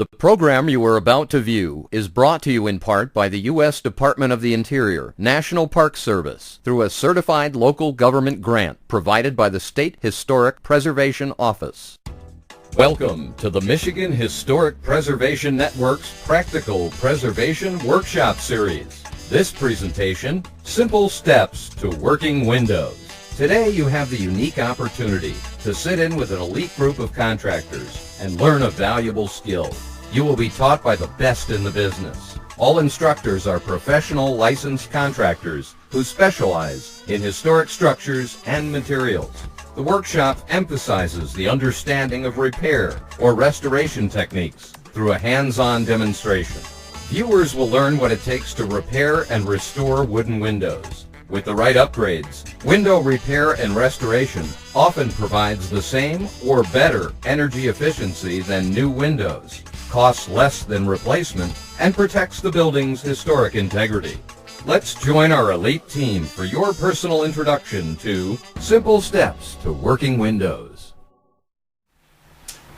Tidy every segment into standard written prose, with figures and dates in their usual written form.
The program you are about to view is brought to you in part by the U.S. Department of the Interior, National Park Service, through a certified local government grant provided by the State Historic Preservation Office. Welcome to the Michigan Historic Preservation Network's Practical Preservation Workshop Series. This presentation, Simple Steps to Working Windows. Today you have the unique opportunity to sit in with an elite group of contractors and learn a valuable skill. You will be taught by the best in the business. All instructors are professional licensed contractors who specialize in historic structures and materials. The workshop emphasizes the understanding of repair or restoration techniques through a hands-on demonstration. Viewers will learn what it takes to repair and restore wooden windows. With the right upgrades, window repair and restoration often provides the same or better energy efficiency than new windows, costs less than replacement, and protects the building's historic integrity. Let's join our elite team for your personal introduction to Simple Steps to Working Windows.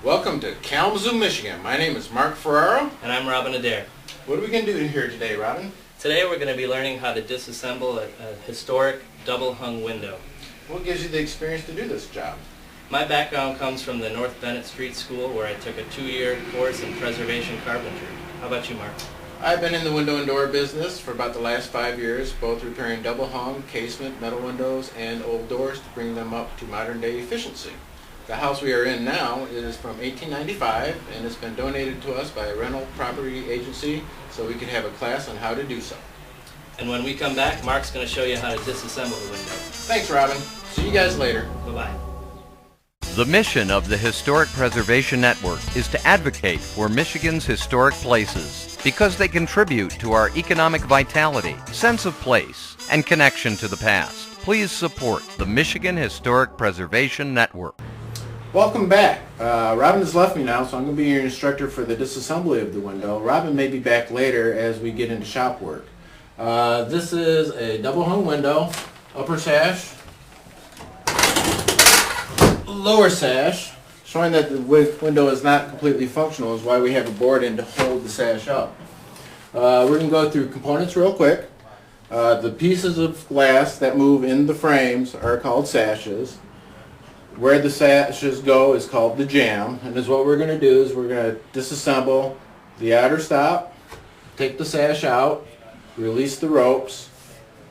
Welcome to Kalamazoo, Michigan. My name is Mark Ferraro. And I'm Robin Adair. What are we going to do here today, Robin? Today we're going to be learning how to disassemble a historic double-hung window. What gives you the experience to do this job? My background comes from the North Bennett Street School, where I took a 2-year course in preservation carpentry. How about you, Mark? I've been in the window and door business for about the last 5 years, both repairing double-hung, casement, metal windows, and old doors to bring them up to modern-day efficiency. The house we are in now is from 1895, and it's been donated to us by a rental property agency so we could have a class on how to do so. And when we come back, Mark's going to show you how to disassemble the window. Thanks, Robin. See you guys later. Bye-bye. The mission of the Historic Preservation Network is to advocate for Michigan's historic places because they contribute to our economic vitality, sense of place, and connection to the past. Please support the Michigan Historic Preservation Network. Welcome back. Robin has left me now, so I'm going to be your instructor for the disassembly of the window. Robin may be back later as we get into shop work. This is a double hung window, upper sash, lower sash, showing that the window is not completely functional is why we have a board in to hold the sash up. We're going to go through components real quick. The pieces of glass that move in the frames are called sashes. Where the sashes go is called the jamb, and is what we're going to do is we're going to disassemble the outer stop, take the sash out, release the ropes,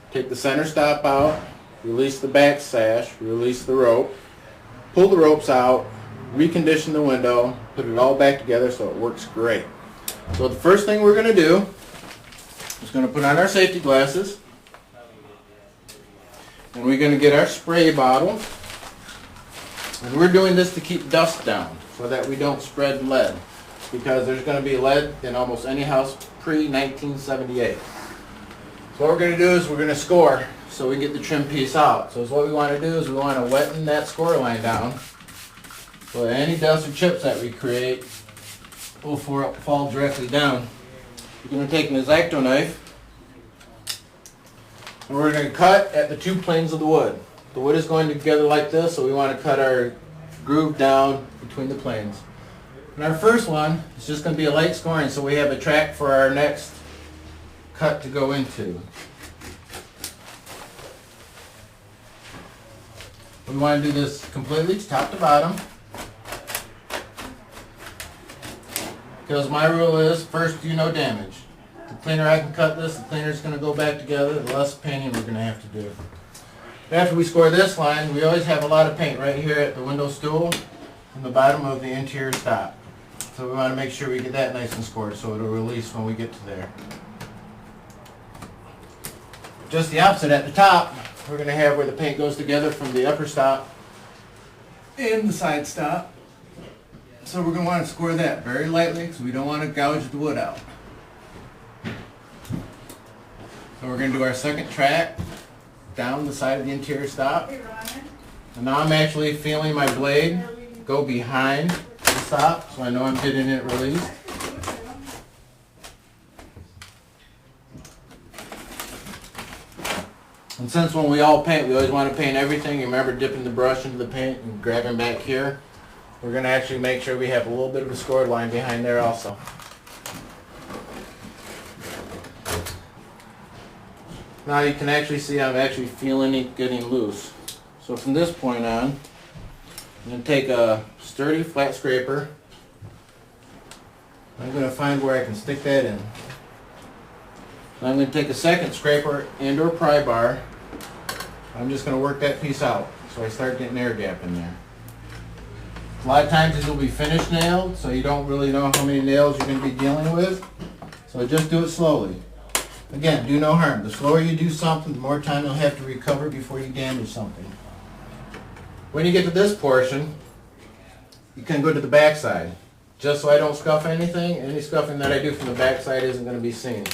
take the center stop out, release the back sash, release the rope, pull the ropes out, recondition the window, put it all back together so it works great. So the first thing we're going to do is going to put on our safety glasses, and we're going to get our spray bottle. And we're doing this to keep dust down so that we don't spread lead, because there's going to be lead in almost any house pre-1978. So what we're going to do is we're going to score so we get the trim piece out. So what we want to do is we want to weten that score line down so that any dust or chips that we create will fall directly down. We're going to take an X-Acto knife and we're going to cut at the two planes of the wood. The wood is going together like this, so we want to cut our groove down between the planes. And our first one is just going to be a light scoring, so we have a track for our next cut to go into. We want to do this completely top to bottom, because my rule is first do no damage. The cleaner I can cut this, the cleaner is going to go back together, the less painting we're going to have to do. After we score this line, we always have a lot of paint right here at the window stool and the bottom of the interior stop. So we want to make sure we get that nice and scored so it'll release when we get to there. Just the opposite at the top, we're going to have where the paint goes together from the upper stop and the side stop. So we're going to want to score that very lightly because we don't want to gouge the wood out. So we're going to do our second track down the side of the interior stop. And now I'm actually feeling my blade go behind the stop, so I know I'm getting it released. And since when we all paint, we always want to paint everything. You remember dipping the brush into the paint and grabbing back here. we're going to actually make sure we have a little bit of a scored line behind there also. Now you can actually see I'm actually feeling it getting loose. So from this point on, I'm going to take a sturdy flat scraper. I'm going to find where I can stick that in. I'm going to take a second scraper and or pry bar. I'm just going to work that piece out so I start getting air gap in there. A lot of times these will be finished nailed, so you don't really know how many nails you're going to be dealing with. So just do it slowly. Again, do no harm. The slower you do something, the more time you'll have to recover before you damage something. When you get to this portion, you can go to the back side. Just so I don't scuff anything, any scuffing that I do from the back side isn't going to be seen.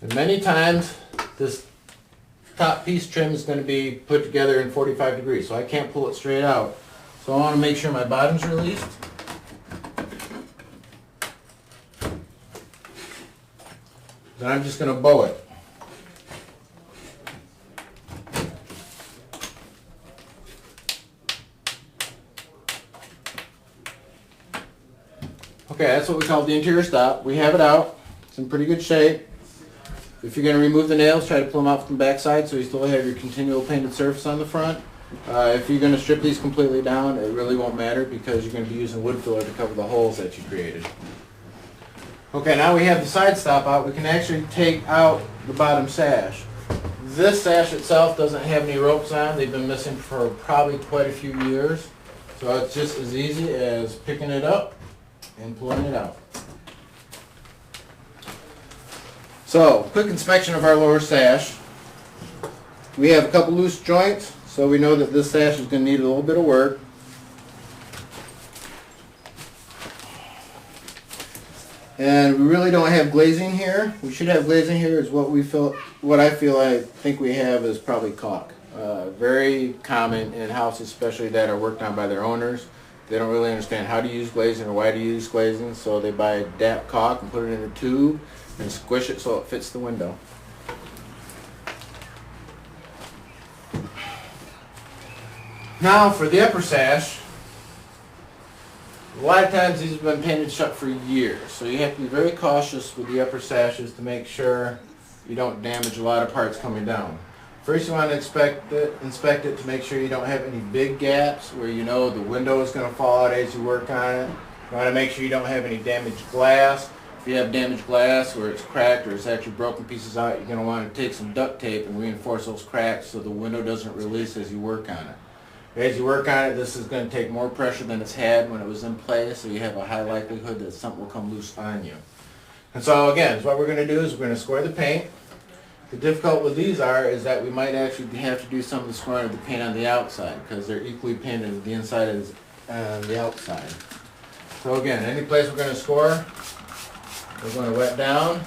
And many times, this top piece trim is going to be put together in 45 degrees, so I can't pull it straight out. So I want to make sure my bottom's released. Then I'm just going to bow it. Okay, that's what we call the interior stop. We have it out. It's in pretty good shape. If you're going to remove the nails, try to pull them out from the back side so you still have your continual painted surface on the front. If you're going to strip these completely down, it really won't matter because you're going to be using wood filler to cover the holes that you created. Okay, now we have the side stop out. We can actually take out the bottom sash. This sash itself doesn't have any ropes on. They've been missing for probably quite a few years. So it's just as easy as picking it up and pulling it out. So, quick inspection of our lower sash. We have a couple loose joints, so we know that this sash is going to need a little bit of work. And we really don't have glazing here. We should have glazing here is what I think we have is probably caulk. Very common in houses, especially that are worked on by their owners. They don't really understand how to use glazing or why to use glazing, so they buy DAP caulk and put it in a tube and squish it so it fits the window. Now for the upper sash, a lot of times these have been painted shut for years, so you have to be very cautious with the upper sashes to make sure you don't damage a lot of parts coming down. First you want to inspect it to make sure you don't have any big gaps where you know the window is going to fall out as you work on it. You want to make sure you don't have any damaged glass. If you have damaged glass where it's cracked or it's actually broken pieces out, you're going to want to take some duct tape and reinforce those cracks so the window doesn't release as you work on it. As you work on it, this is going to take more pressure than it's had when it was in place, so you have a high likelihood that something will come loose on you. And so again, what we're going to do is we're going to score the paint. The difficult with these is that we might actually have to do some of the scoring of the paint on the outside because they're equally painted at the inside and the outside. So again, any place we're going to score, we're going to wet down.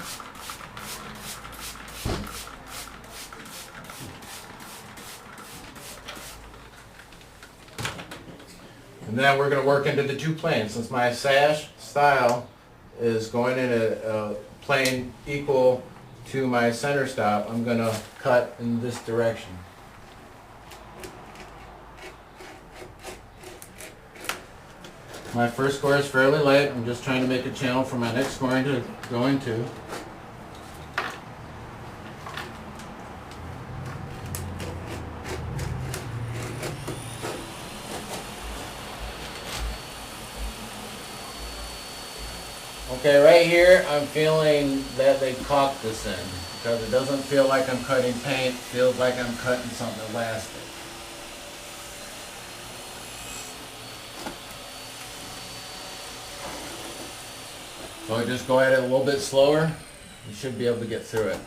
And then we're going to work into the two planes. Since my sash style is going in a plane equal to my center stop, I'm going to cut in this direction. My first score is fairly light. I'm just trying to make a channel for my next scoring to go into. Okay, right here I'm feeling that they caulked this in because it doesn't feel like I'm cutting paint, it feels like I'm cutting something elastic. So just go at it a little bit slower, you should be able to get through it.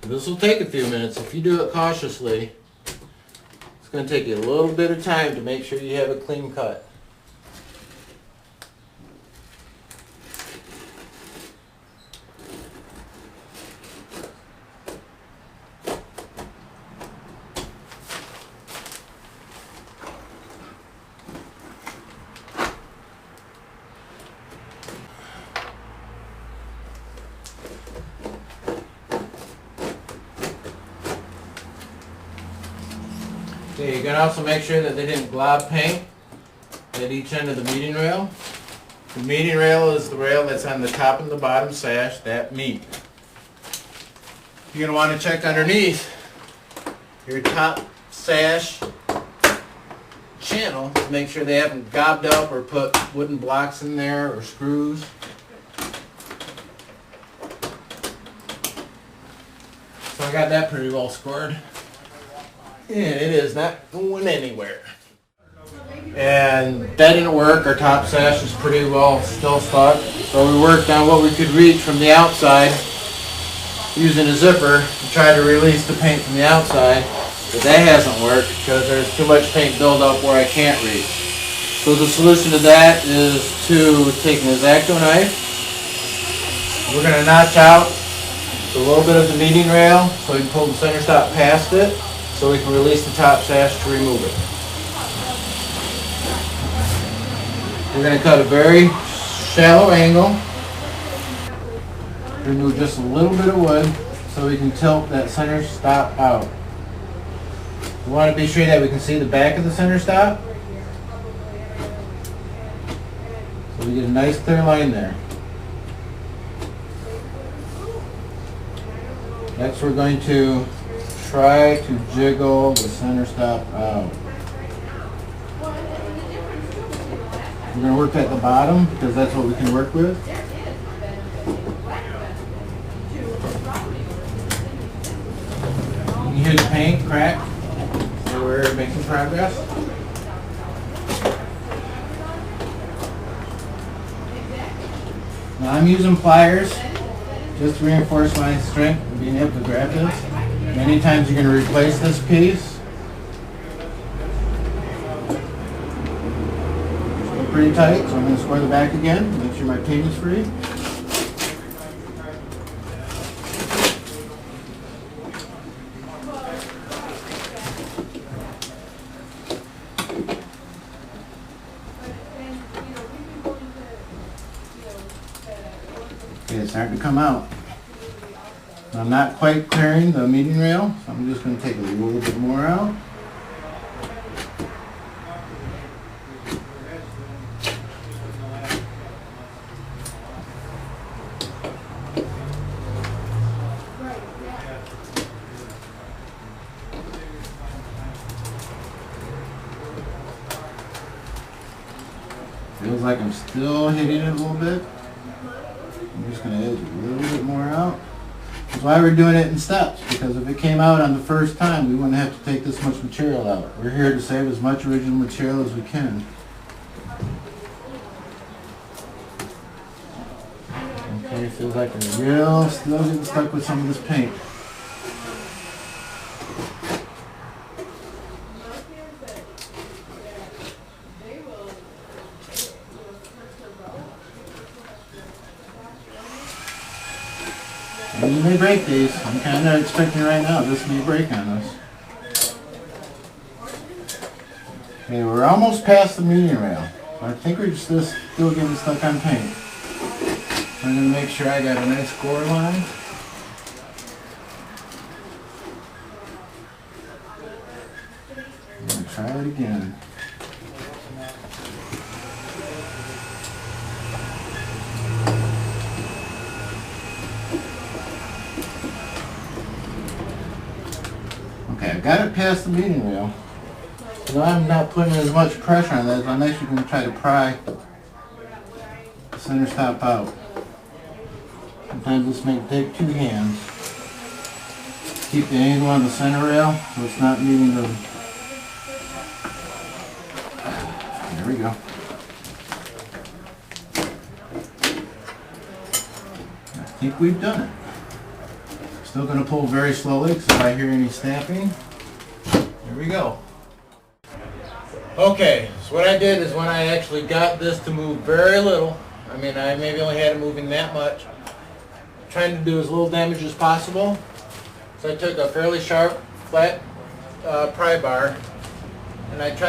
This will take a few minutes. If you do it cautiously, it's going to take you a little bit of time to make sure you have a clean cut. Okay, you gotta also make sure that they didn't glob paint at each end of the meeting rail. The meeting rail is the rail that's on the top and the bottom sash that meet. You're gonna want to check underneath your top sash channel to make sure they haven't gobbed up or put wooden blocks in there or screws. So I got that pretty well scored. And it is not going anywhere. And that didn't work. Our top sash is pretty well still stuck. So we worked on what we could reach from the outside using a zipper to try to release the paint from the outside. But that hasn't worked because there's too much paint buildup where I can't reach. So the solution to that is to take an X-Acto knife. We're going to notch out a little bit of the meeting rail so we can pull the center stop past it so we can release the top sash to remove it. We're going to cut a very shallow angle. Remove just a little bit of wood so we can tilt that center stop out. We want to be sure that we can see the back of the center stop. So we get a nice clear line there. Next we're going to try to jiggle the center stop out. We're going to work at the bottom because that's what we can work with. You can hear the paint crack. So we're making progress. Now I'm using pliers just to reinforce my strength of being able to grab this. Many times you're going to replace this piece. It's pretty tight, so I'm going to square the back again, make sure my paint is free. Okay, it's starting to come out. I'm not quite clearing the meeting rail, so I'm just going to take a little bit more out. Feels like I'm still hitting it a little bit. I'm just going to edge a little bit more out. That's why we're doing it in steps, because if it came out on the first time, we wouldn't have to take this much material out. We're here to save as much original material as we can. Okay, feels like we're still getting stuck with some of this paint. You may break these. I'm kind of expecting right now this may break on us. Okay, we're almost past the meeting rail. I think we're just still getting stuck on paint. I'm going to make sure I got a nice score line. I'm going to try it again. Okay, I've got it past the meeting rail. So I'm not putting as much pressure on that. I'm actually going to try to pry the center stop out. Sometimes this may take two hands. Keep the angle on the center rail so it's not meeting the... There we go. I think we've done it. Still going to pull very slowly because if I hear any snapping, there we go. Okay, so what I did is when I actually got this to move very little, I mean I maybe only had it moving that much, trying to do as little damage as possible. So I took a fairly sharp, flat pry bar and I tried